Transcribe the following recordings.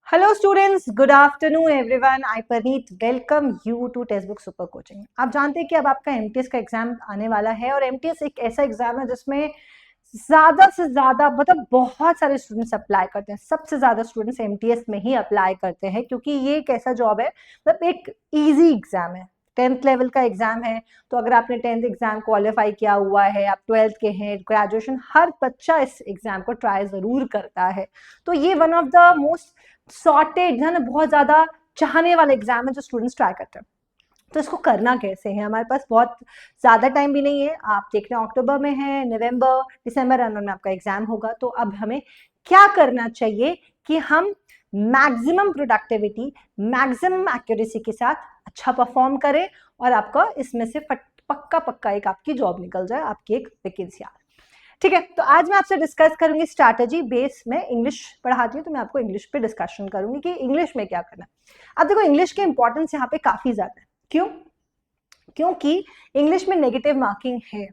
Hello students, good afternoon everyone. I Parneet welcome you to text book super coaching. आप जानते हैं कि अब आपका एमटीएस का एग्जाम आने वाला है और एमटीएस एक ऐसा एग्जाम है जिसमें ज्यादा से ज्यादा मतलब बहुत सारे स्टूडेंट्स अप्लाई करते हैं। सबसे ज्यादा स्टूडेंट्स एमटीएस में ही अप्लाई करते हैं क्योंकि ये एक ऐसा जॉब है, मतलब एक इजी एग्जाम है। 10th लेवल का एग्जाम है, तो अगर आपने 10th एग्जाम क्वालिफाई किया हुआ है, आप 12th के हैं, ग्रेजुएशन, हर बच्चा इस एग्जाम को ट्राई जरूर करता है। तो ये one of the most sorted है ना, बहुत ज्यादा चाहने वाला एग्जाम है जो स्टूडेंट्स ट्राई करते हैं। तो इसको करना कैसे है, हमारे पास बहुत ज्यादा टाइम भी नहीं है। आप देख रहे हैं अक्टूबर में है, नवंबर दिसंबर में आपका एग्जाम होगा। तो अब हमें क्या करना चाहिए कि हम मैक्सिमम प्रोडक्टिविटी, मैक्सिमम एक्यूरेसी के साथ अच्छा परफॉर्म करें और आपका इसमें से पक्का पक्का एक आपकी जॉब निकल जाए, आपकी एक वैकेंसी आ। ठीक है, तो आज मैं आपसे डिस्कस करूंगी स्ट्रैटेजी बेस में। इंग्लिश पढ़ाती हूँ तो मैं आपको इंग्लिश पे डिस्कशन करूंगी कि इंग्लिश में क्या करना है। अब देखो, इंग्लिश की इंपॉर्टेंस यहाँ पे काफी ज्यादा है। क्यों? क्योंकि इंग्लिश में नेगेटिव मार्किंग है।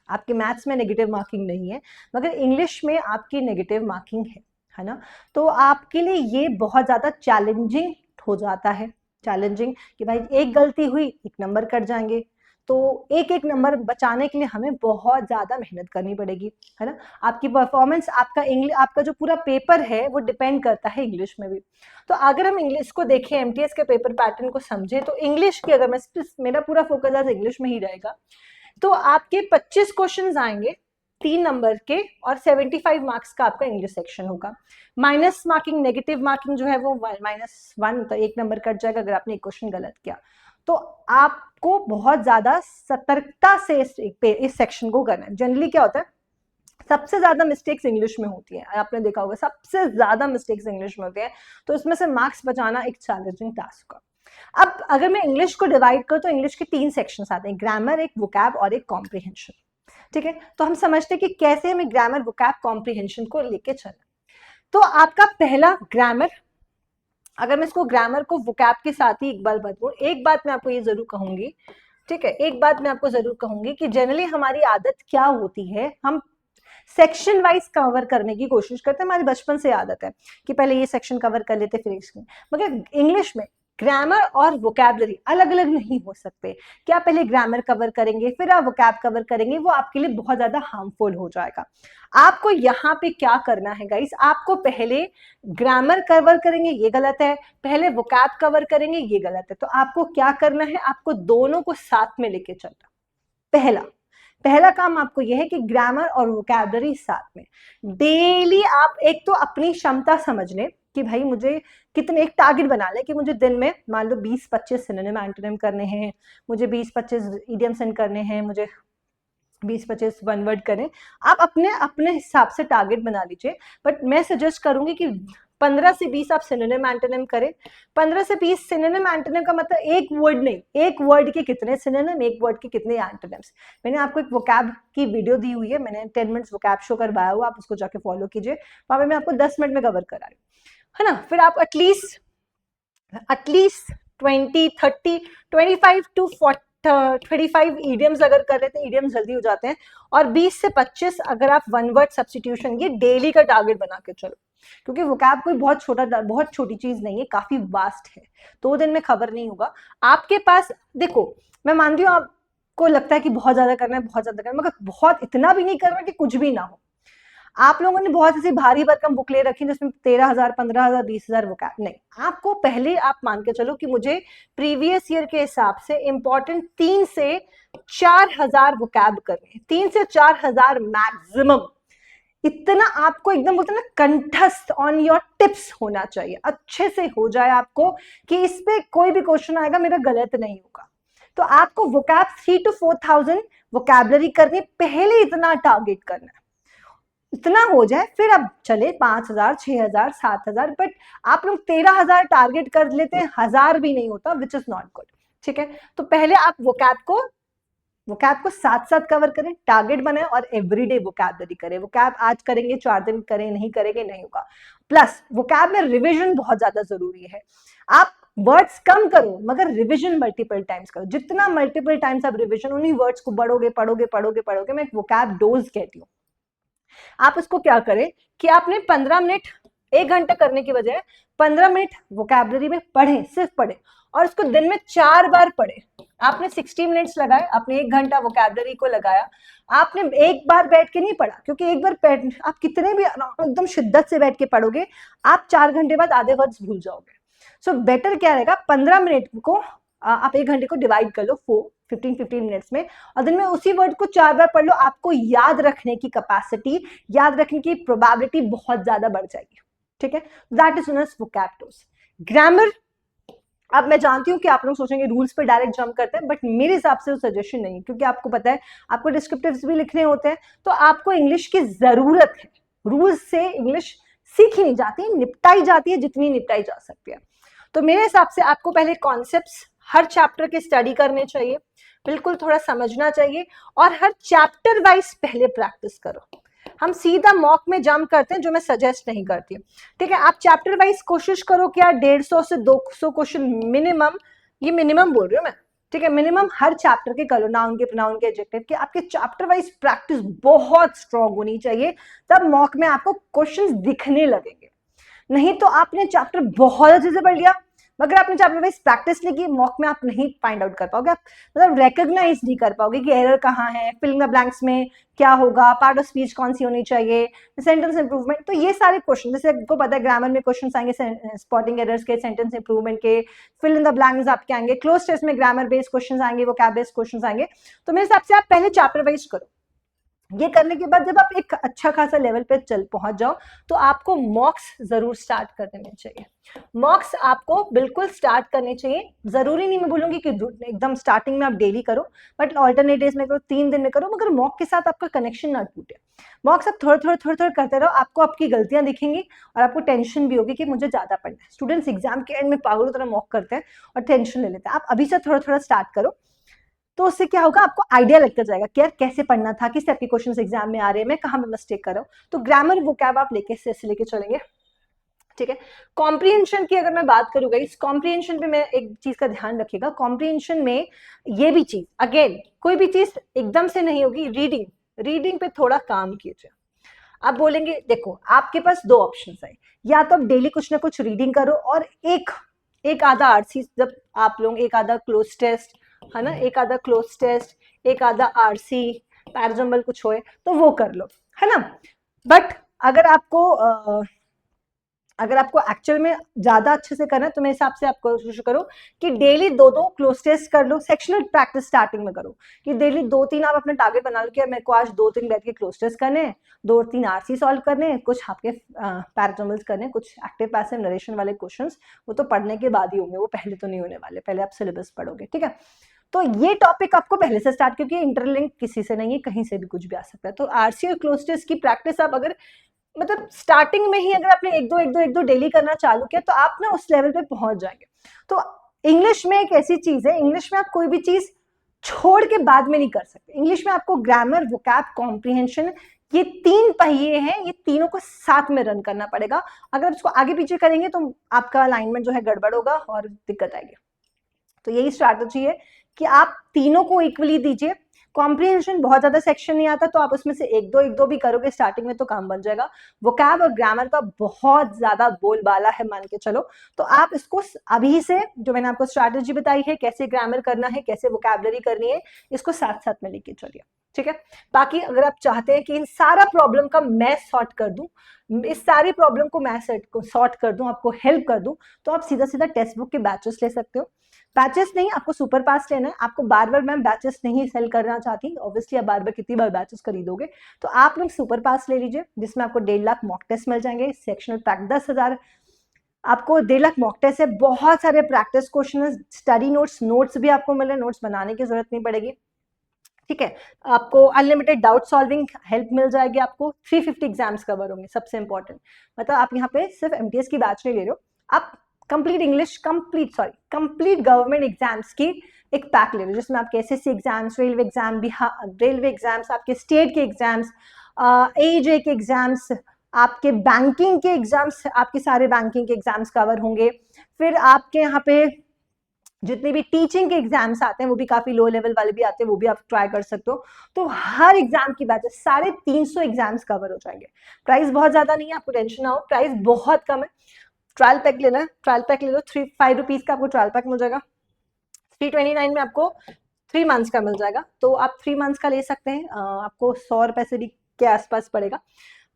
आपके मैथ्स में नेगेटिव मार्किंग नहीं है, मगर इंग्लिश में आपकी नेगेटिव मार्किंग है ना। तो आपके लिए ये बहुत ज्यादा चैलेंजिंग हो जाता है। चैलेंजिंग कि भाई एक गलती हुई, एक नंबर कट जाएंगे। तो एक एक नंबर बचाने के लिए हमें बहुत ज्यादा मेहनत करनी पड़ेगी, है ना। आपकी परफॉर्मेंस, आपका इंग्लिश, आपका जो पूरा पेपर है वो डिपेंड करता है इंग्लिश में भी। तो अगर हम इंग्लिश को देखें, एमटीएस के पेपर पैटर्न को समझे, तो इंग्लिश की अगर मैं, मेरा पूरा फोकस आज इंग्लिश में ही रहेगा। तो आपके 25 क्वेश्चंस आएंगे 3 नंबर के और 75 मार्क्स का आपका इंग्लिश सेक्शन होगा। माइनस मार्किंग, नेगेटिव मार्किंग जो है वो -1, तो 1 नंबर कट जाएगा अगर आपने एक क्वेश्चन गलत किया। तो आपको बहुत ज्यादा सतर्कता से इस सेक्शन को करना है। जनरली क्या होता है, सबसे ज्यादा मिस्टेक्स इंग्लिश में होती है। आपने देखा होगा सबसे ज्यादा मिस्टेक्स इंग्लिश में होती है। तो इसमें से मार्क्स बचाना एक चैलेंजिंग टास्क होगा। अब अगर मैं इंग्लिश को डिवाइड करूं तो इंग्लिश के 3 सेक्शंस आते हैं, ग्रामर, एक वोकैब और एक कॉम्प्रिहेंशन। ठीक है, तो हम समझते हैं कि कैसे हमें ग्रामर, वोकैब, कॉम्प्रिहेंशन को लेके चलना। तो आपका पहला ग्रामर, अगर मैं इसको ग्रामर को वोकैब के साथ ही एक बार बताऊं, एक बात मैं आपको ये जरूर कहूंगी, ठीक है, एक बात मैं आपको जरूर कहूंगी कि जनरली हमारी आदत क्या होती है, हम सेक्शन वाइज कवर करने की कोशिश करते हैं। हमारी बचपन से आदत है कि पहले ये सेक्शन कवर कर लेते फिर इसमें। मगर इंग्लिश में ग्रामर और वोकैबलरी अलग अलग नहीं हो सकते। क्या पहले ग्रामर कवर करेंगे फिर आप वोकैब कवर करेंगे, वो आपके लिए बहुत ज्यादा हार्मफुल हो जाएगा। आपको यहाँ पे क्या करना है गाइस, आपको पहले ग्रामर कवर करेंगे ये गलत है, पहले वोकैब कवर करेंगे ये गलत है। तो आपको क्या करना है, आपको दोनों को साथ में लेके चलना। पहला पहला काम आपको यह है कि ग्रामर और वोकैबलरी साथ में डेली आप एक तो अपनी क्षमता समझ लें कि भाई मुझे कितने, एक टारगेट बना ले कि मुझे दिन में मान लो 20-25 सिनोनिम एंटोनिम करने हैं, मुझे 20-25 इडियम्स करने हैं, मुझे 20-25 वन वर्ड करें। आप अपने अपने हिसाब से टारगेट बना लीजिए। बट मैं सजेस्ट करूंगी कि 15 से 20 आप सिनोनिम एंटोनिम करें। 15 से 20 सिनोनिम एंटोनिम का मतलब एक वर्ड नहीं, एक वर्ड के कितने सिनोनिम, एक वर्ड के कितने एंटोनिम्स। मैंने आपको एक वोकैब की वीडियो दी हुई है, मैंने 10 मिनट्स वोकैब शो करवाया हुआ, आप उसको जाके फॉलो कीजिए। वहां पे मैं आपको 10 मिनट में कवर करा रही हूँ, है ना। फिर आप एटलीस्ट 20, 30, 25 टू 25 ईडियम्स अगर कर रहे थे, ईडियम्स जल्दी हो जाते हैं। और 20 से 25 अगर आप वन वर्ड सब्स्टिट्यूशन, ये डेली का टारगेट बना के चलो, क्योंकि वोकैब कोई बहुत छोटी चीज नहीं है, काफी वास्ट है। 2 दिन में खबर नहीं होगा आपके पास। देखो, मैं मानती हूँ आपको लगता है कि बहुत ज्यादा करना है, बहुत ज्यादा करना है, मगर बहुत इतना भी नहीं करना कि कुछ भी ना हो। आप लोगों ने बहुत ऐसी भारी भरकम बुक ले रखी जिसमें 13,000, 15,000, 20,000 वोकैब नहीं। आपको पहले आप मान के चलो कि मुझे प्रीवियस ईयर के हिसाब से इंपॉर्टेंट 3 से 4,000 वोकैब करने, 3 से 4,000 मैक्सिमम। इतना आपको एकदम बोलते हैं ना, कंठस्थ ऑन योर टिप्स होना चाहिए, अच्छे से हो जाए आपको कि इस पे कोई भी क्वेश्चन आएगा मेरा गलत नहीं होगा। तो आपको वोकैब 3 to 4,000 वोकैबलरी करनी, पहले इतना टारगेट करना है, इतना हो जाए फिर अब चले 5,000, 6,000, 7,000। बट आप लोग 13,000 टारगेट कर लेते हैं, 1,000 भी नहीं होता, विच इज नॉट गुड। ठीक है, तो पहले आप वोकैब को साथ साथ कवर करें, टारगेट बनाए और एवरीडे वोकैबलरी करें। वोकैब आज करेंगे, 4 दिन करें, नहीं करेंगे नहीं होगा। प्लस वोकैब में रिविजन बहुत ज्यादा जरूरी है। आप वर्ड्स कम करो मगर रिविजन मल्टीपल टाइम्स करो। जितना मल्टीपल टाइम्स आप रिविजन, उन्हीं वर्ड्स को पढ़ोगे पढ़ोगे पढ़ोगे पढ़ोगे। मैं एक वोकैब डोज कहती हूँ। आप उसको क्या करें कि आपने 15 मिनट 1 घंटा करने की बजाय 15 मिनट वोकैबुलरी में पढ़ें, सिर्फ पढ़ें, और उसको दिन में 4 बार पढ़ें। आपने 60 मिनट्स लगाए, आपने 1 घंटा वोकैबुलरी को लगाया, आपने एक बार बैठ के नहीं पढ़ा, क्योंकि एक बार आप कितने भी एकदम शिद्दत से बैठ के पढ़ोगे, आप 4 घंटे बाद आधे वर्ड्स भूल जाओगे। सो बेटर क्या रहेगा, 15 मिनट को आप 1 घंटे को डिवाइड कर लो 15 मिनट्स में, और दिन में उसी वर्ड को 4 बार पढ़ लो। आपको याद रखने की कैपेसिटी, याद रखने की प्रोबेबिलिटी बहुत ज्यादा बढ़ जाएगी। ठीक है, that is known as vocab tools. Grammar, अब मैं जानती हूँ कि आप लोग सोचेंगे रूल्स पे डायरेक्ट जंप करते हैं, बट मेरे हिसाब से वो सजेशन नहीं है, क्योंकि आपको पता है आपको डिस्क्रिप्टिव्स भी लिखने होते हैं, तो आपको इंग्लिश की जरूरत है। रूल्स से इंग्लिश सीखी नहीं जाती, निपटाई जाती है जितनी निपटाई जा सकती है। तो मेरे हिसाब से आपको पहले कॉन्सेप्ट्स हर चैप्टर के स्टडी करने चाहिए, बिल्कुल थोड़ा समझना चाहिए, और हर चैप्टर वाइज पहले प्रैक्टिस करो। हम सीधा मॉक में जंप करते हैं, जो मैं सजेस्ट नहीं करती। ठीक है, आप चैप्टर वाइज कोशिश करो कि यार 150 से 200 क्वेश्चन मिनिमम, ये मिनिमम बोल रही हूँ मैं, ठीक है, मिनिमम हर चैप्टर के करो, नाउन के, प्रोनाउन के, एडजेक्टिव के, आपके चैप्टर वाइज प्रैक्टिस बहुत स्ट्रांग होनी चाहिए, तब मॉक में आपको क्वेश्चंस दिखने लगेंगे। नहीं तो आपने चैप्टर बहुत अच्छे से पढ़ लिया, मगर आपने चैप्टर वाइज प्रैक्टिस नहीं की, मॉक में आप नहीं फाइंड आउट कर पाओगे, आप मतलब रिकॉग्नाइज नहीं कर पाओगे कि एरर कहाँ है, फिलिंग द ब्लैंक्स में क्या होगा, पार्ट ऑफ स्पीच कौन सी होनी चाहिए, सेंटेंस इंप्रूवमेंट। तो ये सारे क्वेश्चन, जैसे आपको पता है ग्रामर में क्वेश्चन आएंगे स्पॉटिंग एरर्स के, सेंटेंस इंप्रूवमेंट के, फिल इन द ब्लैंक्स आपके आएंगे, क्लोज टेस्ट में ग्रामर बेस्ड क्वेश्चन आएंगे, वोकैब बेस्ड क्वेश्चन आएंगे। तो मेरे हिसाब से आप पहले चैप्टर वाइज करो। ये करने के बाद जब आप एक अच्छा खासा लेवल पे पहुंच जाओ, तो आपको मॉक्स जरूर स्टार्ट कर देने चाहिए। मॉक्स आपको बिल्कुल स्टार्ट करने चाहिए। जरूरी नहीं मैं बोलूंगी कि एकदम स्टार्टिंग में आप डेली करो, बट ऑल्टरनेट डेज में करो, 3 दिन में करो, मगर मॉक के साथ आपका कनेक्शन ना टूटे। मॉक्स आप थोड़ा करते रहो, आपको आपकी गलतियां दिखेंगी, और आपको टेंशन भी होगी कि मुझे ज्यादा पढ़ना है। स्टूडेंट्स एग्जाम के एंड में पागलों तरह मॉक करते हैं और टेंशन ले लेते हैं। आप अभी से थोड़ा स्टार्ट करो, तो उससे क्या होगा, आपको आइडिया लगता जाएगा कि यार कैसे पढ़ना था, किस टाइप के क्वेश्चन एग्जाम में आ रहे हैं, मैं कहाँ में मिस्टेक कर रहा हूँ। तो ग्रामर वोकैब आप लेके चलेंगे। ठीक है, कॉम्प्रीहेंशन की अगर मैं बात करूंगा, इस कॉम्प्रीहेंशन पे मैं एक चीज का ध्यान रखिएगा। कॉम्प्रीहेंशन में ये भी चीज, अगेन कोई भी चीज एकदम से नहीं होगी। रीडिंग पे थोड़ा काम कीजिए। आप बोलेंगे, देखो आपके पास 2 ऑप्शन है, या तो आप डेली कुछ ना कुछ रीडिंग करो, और एक आधा आरसी, जब आप लोग एक आधा क्लोज टेस्ट है ना, एक आधा क्लोज टेस्ट, एक आधा आरसी पैराजम्बल कुछ होए तो वो कर लो, है ना। बट अगर आपको एक्चुअल में ज्यादा अच्छे से करना है, तो मेरे हिसाब से आप कोशिश करो कि डेली 2 क्लोज टेस्ट कर लो। सेक्शनल प्रैक्टिस स्टार्टिंग में करो कि डेली 2-3 आप अपने टारगेट बना लो कि मेरे को आज 2-3 बैठ के क्लोज टेस्ट करने हैं, 2-3 आरसी सॉल्व करने हैं, कुछ आपके पैराजम्बल्स करने हैं, कुछ एक्टिव पैसिव नरेशन वाले क्वेश्चंस, वो तो पढ़ने के बाद ही होंगे, वो पहले तो नहीं होने वाले, पहले आप सिलेबस पढ़ोगे। ठीक है, तो ये टॉपिक आपको पहले से स्टार्ट, क्योंकि इंटरलिंक किसी से नहीं है, कहीं से भी कुछ भी आ सकता है। तो आरसी और क्लोज टेस्ट की प्रैक्टिस आप अगर मतलब स्टार्टिंग में ही अगर आपने एक दो डेली करना चालू किया, तो आप ना उस लेवल पे पहुंच जाएंगे। तो इंग्लिश में एक ऐसी चीज है, इंग्लिश में आप कोई भी चीज छोड़ के बाद में नहीं कर सकते। इंग्लिश में आपको ग्रामर, वोकैब, कॉम्प्रीहेंशन, ये 3 पहिए हैं, ये तीनों को साथ में रन करना पड़ेगा। अगर इसको आगे पीछे करेंगे तो आपका अलाइनमेंट जो है गड़बड़ होगा और दिक्कत आएगी। तो यही स्ट्रैटेजी है कि आप तीनों को इक्वली दीजिए। कॉम्प्रीहेंशन बहुत ज्यादा सेक्शन नहीं आता, तो आप उसमें से एक दो भी करोगे स्टार्टिंग में तो काम बन जाएगा। वोकैब और ग्रामर का बहुत ज्यादा बोलबाला है, मान के चलो। तो आप इसको अभी से, जो मैंने आपको स्ट्रैटेजी बताई है, कैसे ग्रामर करना है, कैसे वोकैबुलरी करनी है, इसको साथ साथ में लेके चलिए। ठीक है, बाकी अगर आप चाहते हैं कि इन सारा प्रॉब्लम का मैं सॉर्ट कर दूं, इस सारी प्रॉब्लम को मैं सॉर्ट कर दूं, आपको हेल्प कर दूं, तो आप सीधा सीधा टेक्स्ट बुक के बैचेस ले सकते हो। बैचेस नहीं, आपको सुपर पास लेना है। आपको बार बार मैम बैचेस नहीं सेल करना चाहती, ऑब्वियसली आप बार बार कितनी बार बैचेस खरीदोगे, तो आप लोग सुपर पास ले लीजिए, जिसमें आपको 1.5 लाख मॉक टेस्ट मिल जाएंगे, सेक्शनल पैक 10,000, आपको 1.5 लाख मॉक टेस्ट है, बहुत सारे प्रैक्टिस क्वेश्चन, स्टडी नोट्स भी आपको मिल रहे हैं, नोट्स बनाने की जरूरत नहीं पड़ेगी। ठीक है, आपको अनलिमिटेड डाउट सॉल्विंग हेल्प मिल जाएगी, आपको 350 एग्जाम्स कवर होंगे, सबसे इंपॉर्टेंट। मतलब आप यहाँ पे सिर्फ एमटीएस की बैच नहीं ले रहे हो, आप कंप्लीट गवर्नमेंट एग्जाम्स की एक पैक ले रहे हो, जिसमें आपके एसएससी एग्जाम्स, रेलवे एग्जाम्स, आपके स्टेट के एग्जाम्स, एजे के एग्जाम्स, आपके बैंकिंग के एग्जाम्स, आपके सारे बैंकिंग के एग्जाम्स कवर होंगे। फिर आपके यहाँ पे जितने भी टीचिंग के एग्जाम्स आते हैं वो भी काफी लो लेवल वाले भी आते हैं, वो भी आप ट्राई कर सकते हो। तो हर एग्जाम की बैचेस 350 एग्जाम्स कवर हो जाएंगे। प्राइस बहुत ज्यादा नहीं है, आपको टेंशन ना हो, प्राइस बहुत कम है। ट्रायल पैक लेना है, ट्रायल पैक ले लो, 5 रुपीज का आपको ट्रायल पैक मिल जाएगा। 329 में आपको 3 मंथ्स का मिल जाएगा, तो आप 3 मंथ्स का ले सकते हैं। आपको 100 रुपए से भी के आसपास पड़ेगा।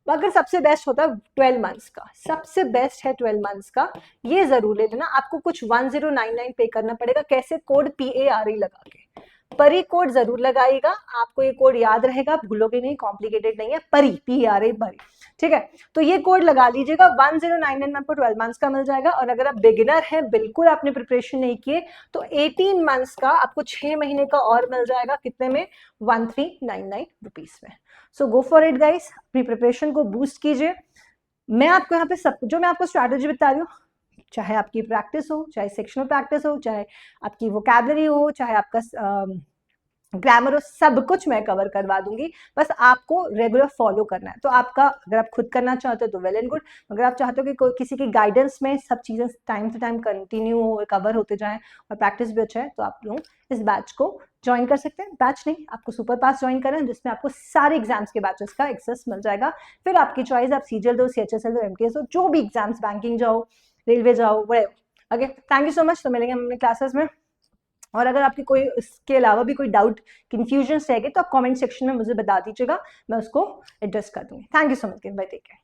अगर सबसे बेस्ट होता है 12 मंथ्स का, सबसे बेस्ट है 12 मंथ्स का, ये जरूर ले लेना। आपको कुछ 1099 पे करना पड़ेगा। कैसे? कोड PARE लगा के, परी कोड जरूर लगाइएगा, आपको ये कोड याद रहेगा, भूलोगे नहीं, कॉम्प्लिकेटेड नहीं है, परी PARE परी, ठीक है। तो ये कोड लगा लीजिएगा, 1099 में आपको 12 मंथ्स का मिल जाएगा। और अगर आप बिगिनर हैं, बिल्कुल आपने प्रिपरेशन नहीं किए, तो 18 मंथ्स का आपको 6 महीने का और मिल जाएगा। कितने में? 1399 रुपीज में। सो गो फॉर इट गाइस, अपनी प्रिपरेशन को बूस्ट कीजिए। मैं आपको यहाँ पे सब जो मैं आपको स्ट्रैटेजी बता रही हूँ, चाहे आपकी प्रैक्टिस हो, चाहे सेक्शनल प्रैक्टिस हो, चाहे आपकी वोकैबुलरी हो, चाहे आपका ग्रामर हो, सब कुछ मैं कवर करवा दूंगी। बस आपको रेगुलर फॉलो करना है। तो आपका, अगर आप खुद करना चाहते हो तो वेल एंड गुड। अगर आप चाहते हो कि कोई किसी की गाइडेंस में सब चीजें टाइम टू टाइम कंटिन्यू हो, कवर होते जाएं और प्रैक्टिस भी अच्छा है, तो आप लोग इस बैच को ज्वाइन कर सकते हैं। बैच नहीं, आपको सुपर पास ज्वाइन करना है, जिसमें आपको सारे एग्जाम्स के बैचेस का एक्सेस मिल जाएगा। फिर आपकी चॉइस, आप CGL दो, CHSL दो, MTS दो, जो भी एग्जाम्स, बैंकिंग जाओ, रेलवे जाओ, वह। Okay, thank you so much. तो मिलेंगे हम अपने क्लासेस में। और अगर आपकी कोई इसके अलावा भी कोई डाउट, कंफ्यूजन रहेगी, तो आप कमेंट सेक्शन में मुझे बता दीजिएगा, मैं उसको एड्रेस कर दूंगी। Thank you so much, bye, take care.